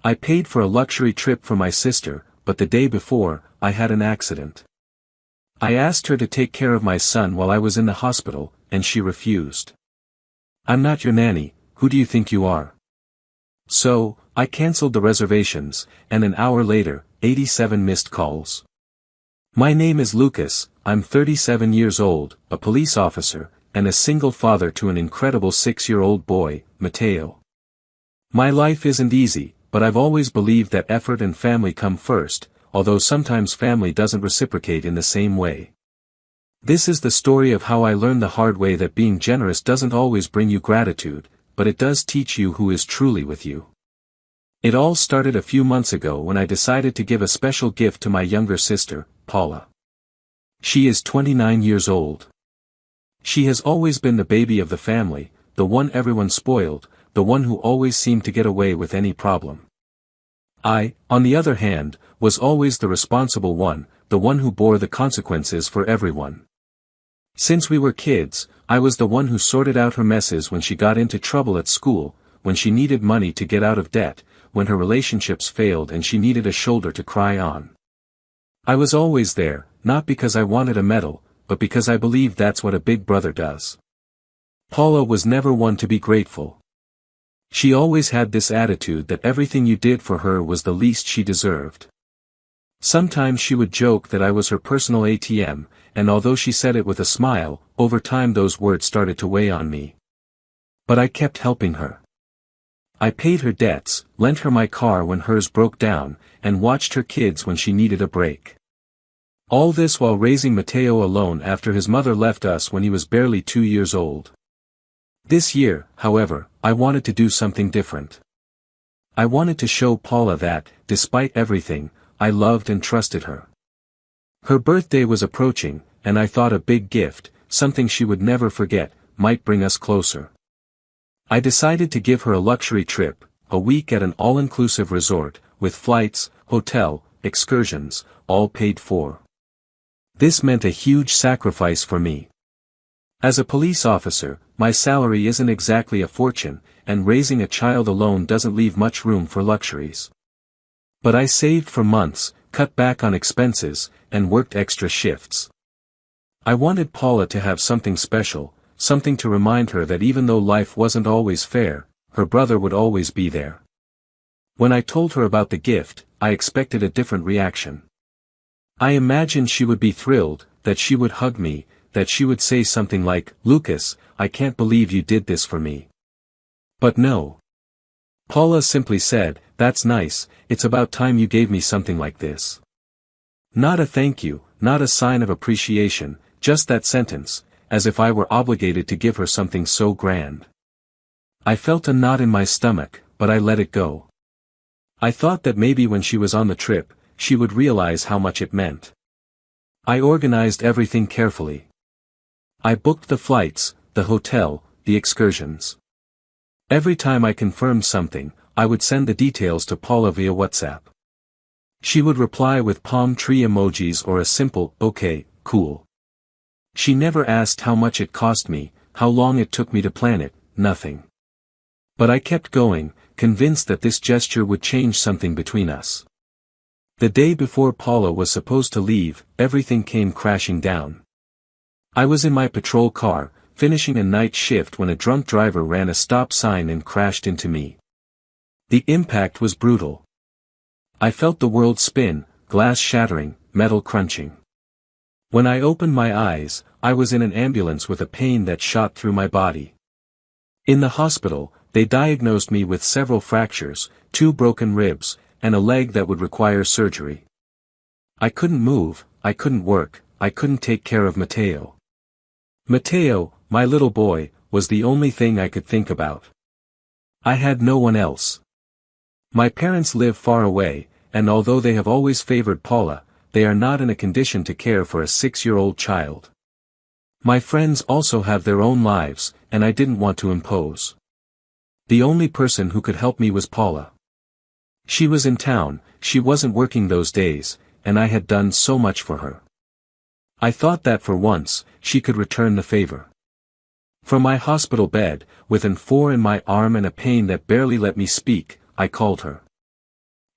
I paid for a luxury trip for my sister, but the day before, I had an accident. I asked her to take care of my son while I was in the hospital, and she refused. I'm not your nanny, who do you think you are? So, I cancelled the reservations, and an hour later, 87 missed calls. My name is Lucas, I'm 37 years old, a police officer, and a single father to an incredible 6-year-old boy, Mateo. My life isn't easy, but I've always believed that effort and family come first, although sometimes family doesn't reciprocate in the same way. This is the story of how I learned the hard way that being generous doesn't always bring you gratitude, but it does teach you who is truly with you. It all started a few months ago when I decided to give a special gift to my younger sister, Paula. She is 29 years old. She has always been the baby of the family, the one everyone spoiled, the one who always seemed to get away with any problem. I, on the other hand, was always the responsible one, the one who bore the consequences for everyone. Since we were kids, I was the one who sorted out her messes when she got into trouble at school, when she needed money to get out of debt, when her relationships failed and she needed a shoulder to cry on. I was always there, not because I wanted a medal, but because I believed that's what a big brother does. Paula was never one to be grateful. She always had this attitude that everything you did for her was the least she deserved. Sometimes she would joke that I was her personal ATM, and although she said it with a smile, over time those words started to weigh on me. But I kept helping her. I paid her debts, lent her my car when hers broke down, and watched her kids when she needed a break. All this while raising Mateo alone after his mother left us when he was barely 2 years old. This year, however, I wanted to do something different. I wanted to show Paula that, despite everything, I loved and trusted her. Her birthday was approaching, and I thought a big gift, something she would never forget, might bring us closer. I decided to give her a luxury trip, a week at an all-inclusive resort, with flights, hotel, excursions, all paid for. This meant a huge sacrifice for me. As a police officer, my salary isn't exactly a fortune, and raising a child alone doesn't leave much room for luxuries. But I saved for months, cut back on expenses, and worked extra shifts. I wanted Paula to have something special, something to remind her that even though life wasn't always fair, her brother would always be there. When I told her about the gift, I expected a different reaction. I imagined she would be thrilled, that she would hug me, that she would say something like, "Lucas, I can't believe you did this for me." But no. Paula simply said, "That's nice, it's about time you gave me something like this." Not a thank you, not a sign of appreciation, just that sentence, as if I were obligated to give her something so grand. I felt a knot in my stomach, but I let it go. I thought that maybe when she was on the trip, she would realize how much it meant. I organized everything carefully. I booked the flights, the hotel, the excursions. Every time I confirmed something, I would send the details to Paula via WhatsApp. She would reply with palm tree emojis or a simple, "Okay, cool." She never asked how much it cost me, how long it took me to plan it, nothing. But I kept going, convinced that this gesture would change something between us. The day before Paula was supposed to leave, everything came crashing down. I was in my patrol car, finishing a night shift when a drunk driver ran a stop sign and crashed into me. The impact was brutal. I felt the world spin, glass shattering, metal crunching. When I opened my eyes, I was in an ambulance with a pain that shot through my body. In the hospital, they diagnosed me with several fractures, 2 broken ribs, and a leg that would require surgery. I couldn't move, I couldn't work, I couldn't take care of Mateo. Mateo, my little boy, was the only thing I could think about. I had no one else. My parents live far away, and although they have always favored Paula, they are not in a condition to care for a 6-year-old child. My friends also have their own lives, and I didn't want to impose. The only person who could help me was Paula. She was in town, she wasn't working those days, and I had done so much for her. I thought that for once, she could return the favor. From my hospital bed, with an 4 in my arm and a pain that barely let me speak, I called her.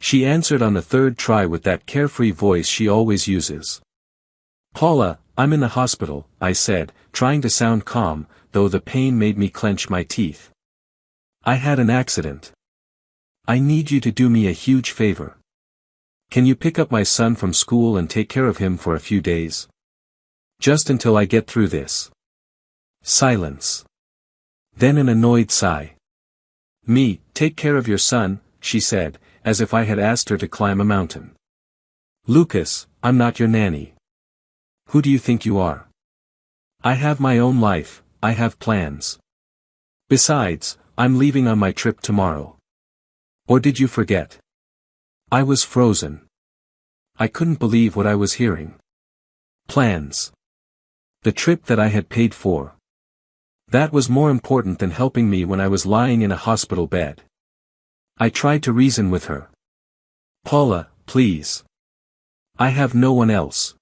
She answered on the third try with that carefree voice she always uses. Paula, I'm in the hospital, I said, trying to sound calm, though the pain made me clench my teeth. I had an accident. I need you to do me a huge favor. Can you pick up my son from school and take care of him for a few days? Just until I get through this. Silence. Then an annoyed sigh. Me, take care of your son, she said, as if I had asked her to climb a mountain. Lucas, I'm not your nanny. Who do you think you are? I have my own life, I have plans. Besides, I'm leaving on my trip tomorrow. Or did you forget? I was frozen. I couldn't believe what I was hearing. Plans. The trip that I had paid for. That was more important than helping me when I was lying in a hospital bed. I tried to reason with her. Paula, please. I have no one else.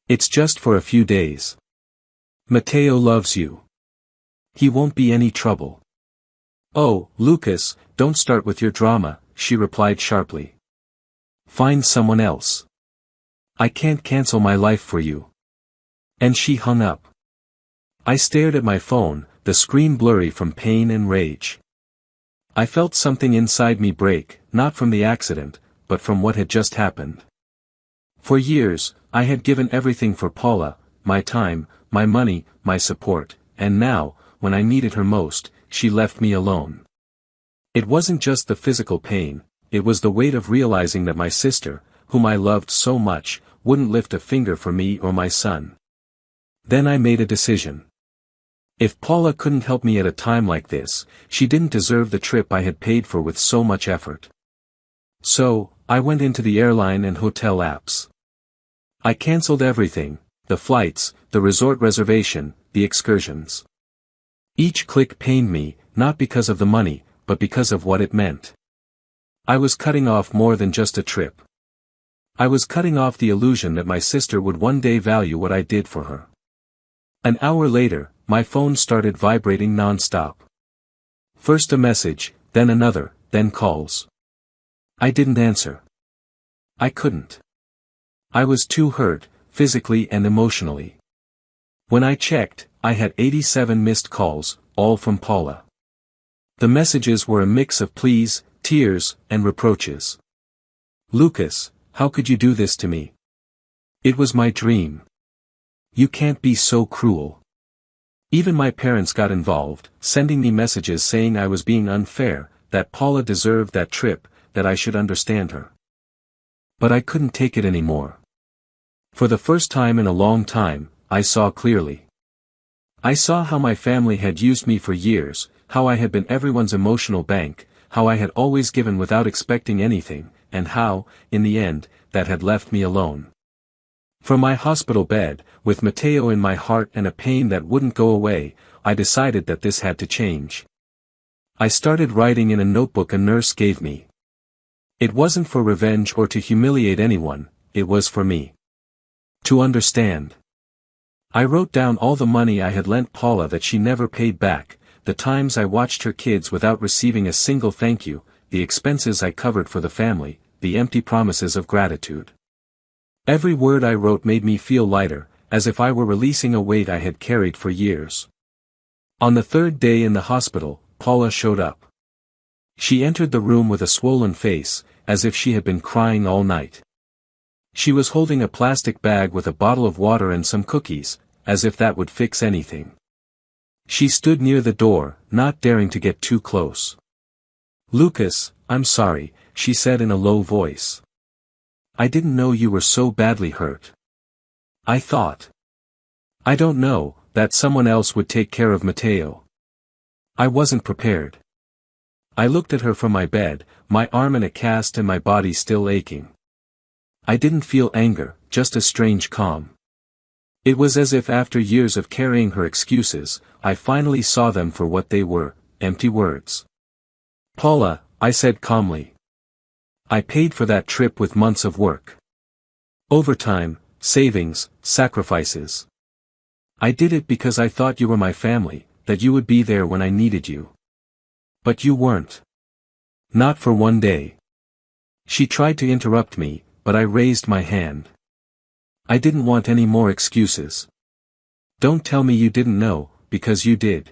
It's just for a few days. Mateo loves you. He won't be any trouble. Oh, Lucas, don't start with your drama, she replied sharply. Find someone else. I can't cancel my life for you. And she hung up. I stared at my phone, the screen blurry from pain and rage. I felt something inside me break, not from the accident, but from what had just happened. For years, I had given everything for Paula, my time, my money, my support, and now, when I needed her most, she left me alone. It wasn't just the physical pain, it was the weight of realizing that my sister, whom I loved so much, wouldn't lift a finger for me or my son. Then I made a decision. If Paula couldn't help me at a time like this, she didn't deserve the trip I had paid for with so much effort. So, I went into the airline and hotel apps. I canceled everything, the flights, the resort reservation, the excursions. Each click pained me, not because of the money, but because of what it meant. I was cutting off more than just a trip. I was cutting off the illusion that my sister would one day value what I did for her. An hour later, my phone started vibrating non-stop. First a message, then another, then calls. I didn't answer. I couldn't. I was too hurt, physically and emotionally. When I checked, I had 87 missed calls, all from Paula. The messages were a mix of pleas, tears, and reproaches. Lucas, how could you do this to me? It was my dream. You can't be so cruel. Even my parents got involved, sending me messages saying I was being unfair, that Paula deserved that trip, that I should understand her. But I couldn't take it anymore. For the first time in a long time, I saw clearly. I saw how my family had used me for years, how I had been everyone's emotional bank, how I had always given without expecting anything, and how, in the end, that had left me alone. From my hospital bed, with Mateo in my heart and a pain that wouldn't go away, I decided that this had to change. I started writing in a notebook a nurse gave me. It wasn't for revenge or to humiliate anyone, it was for me. To understand. I wrote down all the money I had lent Paula that she never paid back, the times I watched her kids without receiving a single thank you, the expenses I covered for the family, the empty promises of gratitude. Every word I wrote made me feel lighter, as if I were releasing a weight I had carried for years. On the third day in the hospital, Paula showed up. She entered the room with a swollen face, as if she had been crying all night. She was holding a plastic bag with a bottle of water and some cookies, as if that would fix anything. She stood near the door, not daring to get too close. Lucas, I'm sorry, she said in a low voice. I didn't know you were so badly hurt. I thought. I don't know, that someone else would take care of Mateo. I wasn't prepared. I looked at her from my bed, my arm in a cast and my body still aching. I didn't feel anger, just a strange calm. It was as if after years of carrying her excuses, I finally saw them for what they were, empty words. Paula, I said calmly. I paid for that trip with months of work. Overtime, savings, sacrifices. I did it because I thought you were my family, that you would be there when I needed you. But you weren't. Not for one day. She tried to interrupt me, but I raised my hand. I didn't want any more excuses. Don't tell me you didn't know, because you did.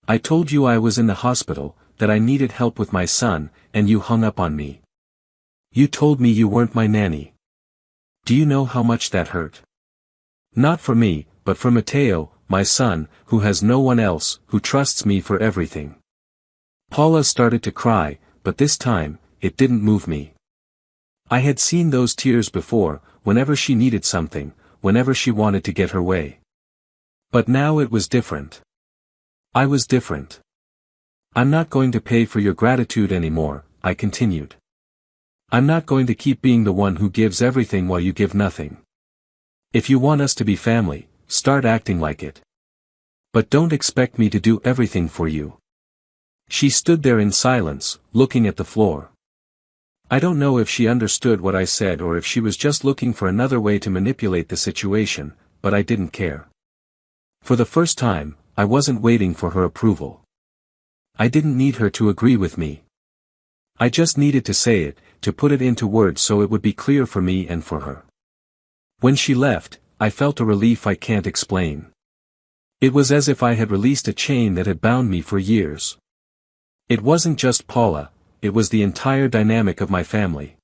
I told you I was in the hospital, that I needed help with my son, and you hung up on me. You told me you weren't my nanny. Do you know how much that hurt? Not for me, but for Matteo, my son, who has no one else, who trusts me for everything. Paula started to cry, but this time, it didn't move me. I had seen those tears before, whenever she needed something, whenever she wanted to get her way. But now it was different. I was different. I'm not going to pay for your gratitude anymore, I continued. I'm not going to keep being the one who gives everything while you give nothing. If you want us to be family, start acting like it. But don't expect me to do everything for you. She stood there in silence, looking at the floor. I don't know if she understood what I said or if she was just looking for another way to manipulate the situation, but I didn't care. For the first time, I wasn't waiting for her approval. I didn't need her to agree with me. I just needed to say it, to put it into words so it would be clear for me and for her. When she left, I felt a relief I can't explain. It was as if I had released a chain that had bound me for years. It wasn't just Paula, it was the entire dynamic of my family.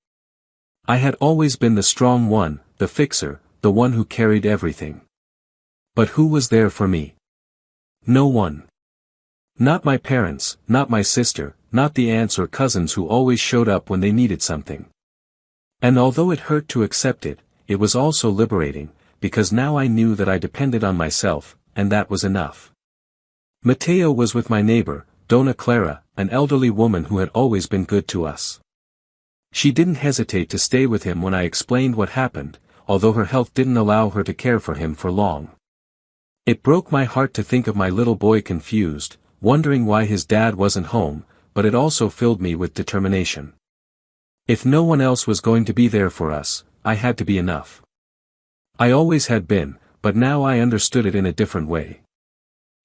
I had always been the strong one, the fixer, the one who carried everything. But who was there for me? No one. Not my parents, not my sister, not the aunts or cousins who always showed up when they needed something. And although it hurt to accept it, it was also liberating, because now I knew that I depended on myself, and that was enough. Matteo was with my neighbor, Donna Clara, an elderly woman who had always been good to us. She didn't hesitate to stay with him when I explained what happened, although her health didn't allow her to care for him for long. It broke my heart to think of my little boy confused, wondering why his dad wasn't home, but it also filled me with determination. If no one else was going to be there for us, I had to be enough. I always had been, but now I understood it in a different way.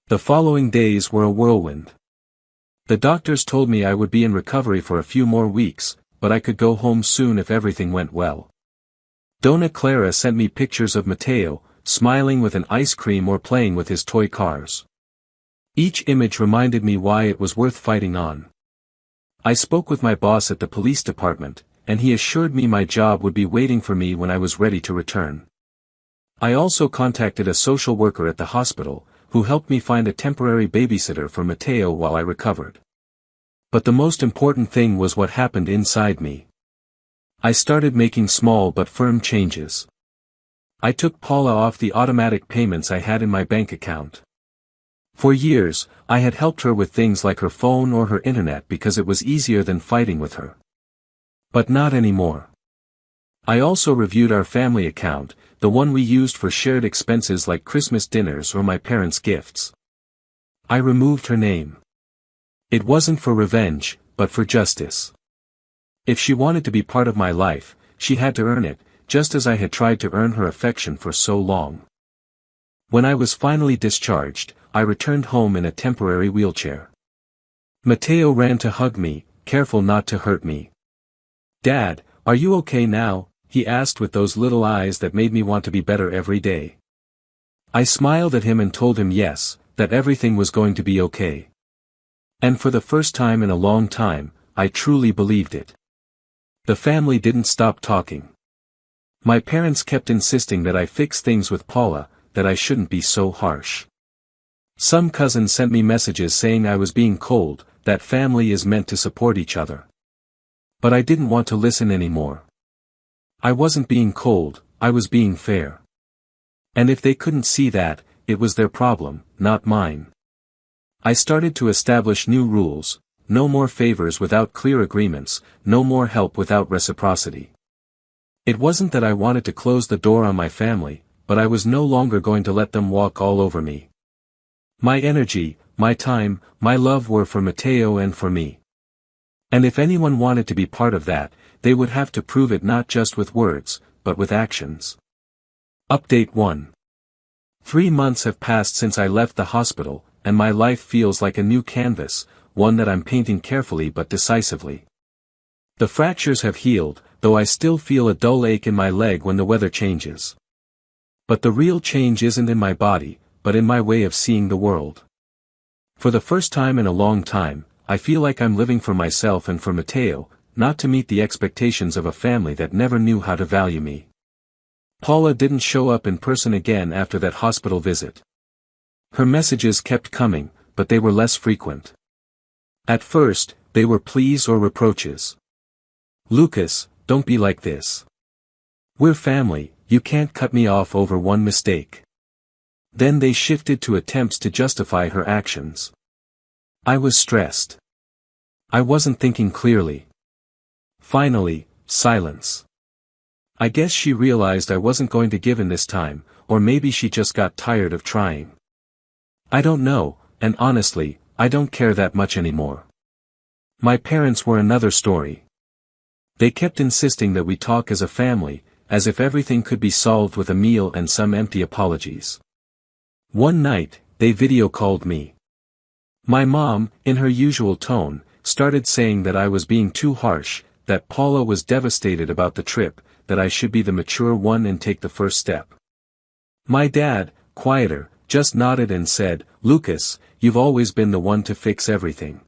The following days were a whirlwind. The doctors told me I would be in recovery for a few more weeks, but I could go home soon if everything went well. Donna Clara sent me pictures of Matteo, smiling with an ice cream or playing with his toy cars. Each image reminded me why it was worth fighting on. I spoke with my boss at the police department, and he assured me my job would be waiting for me when I was ready to return. I also contacted a social worker at the hospital, who helped me find a temporary babysitter for Matteo while I recovered. But the most important thing was what happened inside me. I started making small but firm changes. I took Paula off the automatic payments I had in my bank account. For years, I had helped her with things like her phone or her internet because it was easier than fighting with her. But not anymore. I also reviewed our family account, the one we used for shared expenses like Christmas dinners or my parents' gifts. I removed her name. It wasn't for revenge, but for justice. If she wanted to be part of my life, she had to earn it, just as I had tried to earn her affection for so long. When I was finally discharged, I returned home in a temporary wheelchair. Matteo ran to hug me, careful not to hurt me. "Dad, are you okay now?" he asked with those little eyes that made me want to be better every day. I smiled at him and told him yes, that everything was going to be okay. And for the first time in a long time, I truly believed it. The family didn't stop talking. My parents kept insisting that I fix things with Paula, that I shouldn't be so harsh. Some cousins sent me messages saying I was being cold, that family is meant to support each other. But I didn't want to listen anymore. I wasn't being cold, I was being fair. And if they couldn't see that, it was their problem, not mine. I started to establish new rules: no more favors without clear agreements, no more help without reciprocity. It wasn't that I wanted to close the door on my family, but I was no longer going to let them walk all over me. My energy, my time, my love were for Matteo and for me. And if anyone wanted to be part of that, they would have to prove it not just with words, but with actions. Update 1. 3 months have passed since I left the hospital, and my life feels like a new canvas, one that I'm painting carefully but decisively. The fractures have healed, though I still feel a dull ache in my leg when the weather changes. But the real change isn't in my body, but in my way of seeing the world. For the first time in a long time, I feel like I'm living for myself and for Matteo, not to meet the expectations of a family that never knew how to value me. Paula didn't show up in person again after that hospital visit. Her messages kept coming, but they were less frequent. At first, they were pleas or reproaches. "Lucas, don't be like this. We're family, you can't cut me off over one mistake." Then they shifted to attempts to justify her actions. I was stressed. I wasn't thinking clearly. Finally, silence. I guess she realized I wasn't going to give in this time, or maybe she just got tired of trying. I don't know, and honestly, I don't care that much anymore. My parents were another story. They kept insisting that we talk as a family, as if everything could be solved with a meal and some empty apologies. One night, they video called me. My mom, in her usual tone, started saying that I was being too harsh, that Paula was devastated about the trip, that I should be the mature one and take the first step. My dad, quieter, just nodded and said, "Lucas, you've always been the one to fix everything.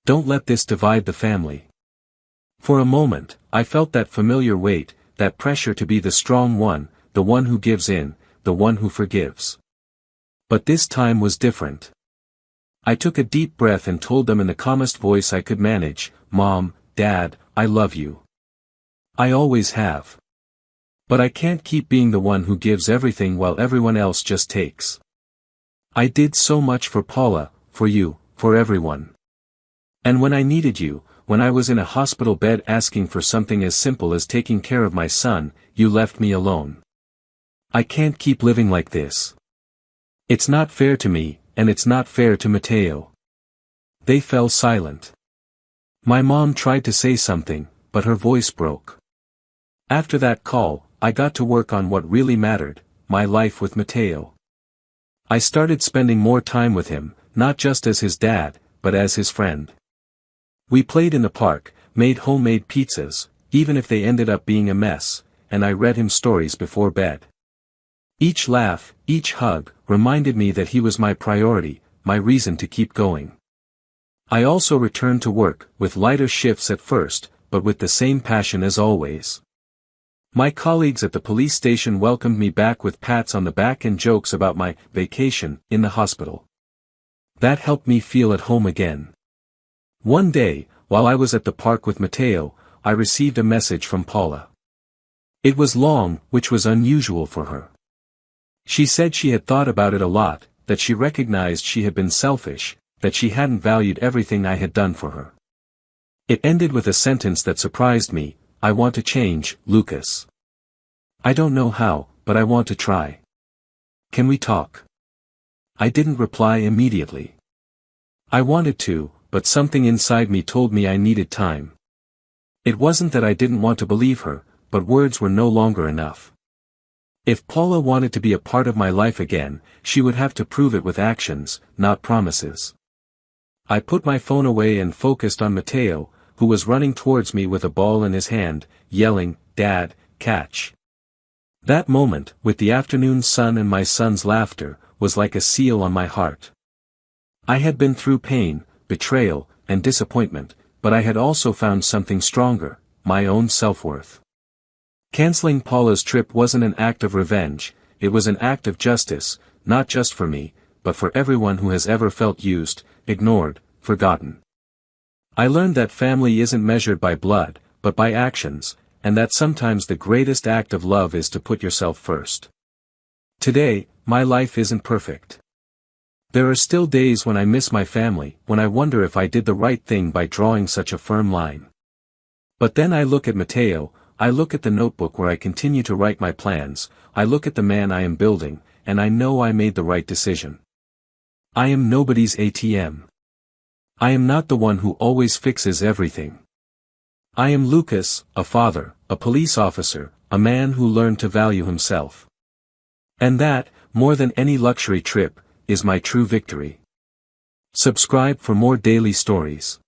Don't let this divide the family." For a moment, I felt that familiar weight, that pressure to be the strong one, the one who gives in, the one who forgives. But this time was different. I took a deep breath and told them in the calmest voice I could manage, "Mom, Dad, I love you. I always have. But I can't keep being the one who gives everything while everyone else just takes. I did so much for Paula, for you, for everyone. And when I needed you, when I was in a hospital bed asking for something as simple as taking care of my son, you left me alone. I can't keep living like this. It's not fair to me, and it's not fair to Matteo." They fell silent. My mom tried to say something, but her voice broke. After that call, I got to work on what really mattered, my life with Matteo. I started spending more time with him, not just as his dad, but as his friend. We played in the park, made homemade pizzas, even if they ended up being a mess, and I read him stories before bed. Each laugh, each hug, reminded me that he was my priority, my reason to keep going. I also returned to work, with lighter shifts at first, but with the same passion as always. My colleagues at the police station welcomed me back with pats on the back and jokes about my vacation in the hospital. That helped me feel at home again. One day, while I was at the park with Matteo, I received a message from Paula. It was long, which was unusual for her. She said she had thought about it a lot, that she recognized she had been selfish, that she hadn't valued everything I had done for her. It ended with a sentence that surprised me, "I want to change, Lucas. I don't know how, but I want to try. Can we talk?" I didn't reply immediately. I wanted to, but something inside me told me I needed time. It wasn't that I didn't want to believe her, but words were no longer enough. If Paula wanted to be a part of my life again, she would have to prove it with actions, not promises. I put my phone away and focused on Matteo, who was running towards me with a ball in his hand, yelling, "Dad, catch." That moment, with the afternoon sun and my son's laughter, was like a seal on my heart. I had been through pain, betrayal, and disappointment, but I had also found something stronger, my own self-worth. Canceling Paula's trip wasn't an act of revenge, it was an act of justice, not just for me, but for everyone who has ever felt used, ignored, forgotten. I learned that family isn't measured by blood, but by actions, and that sometimes the greatest act of love is to put yourself first. Today, my life isn't perfect. There are still days when I miss my family, when I wonder if I did the right thing by drawing such a firm line. But then I look at Matteo, I look at the notebook where I continue to write my plans, I look at the man I am building, and I know I made the right decision. I am nobody's ATM. I am not the one who always fixes everything. I am Lucas, a father, a police officer, a man who learned to value himself. And that, more than any luxury trip, is my true victory. Subscribe for more daily stories.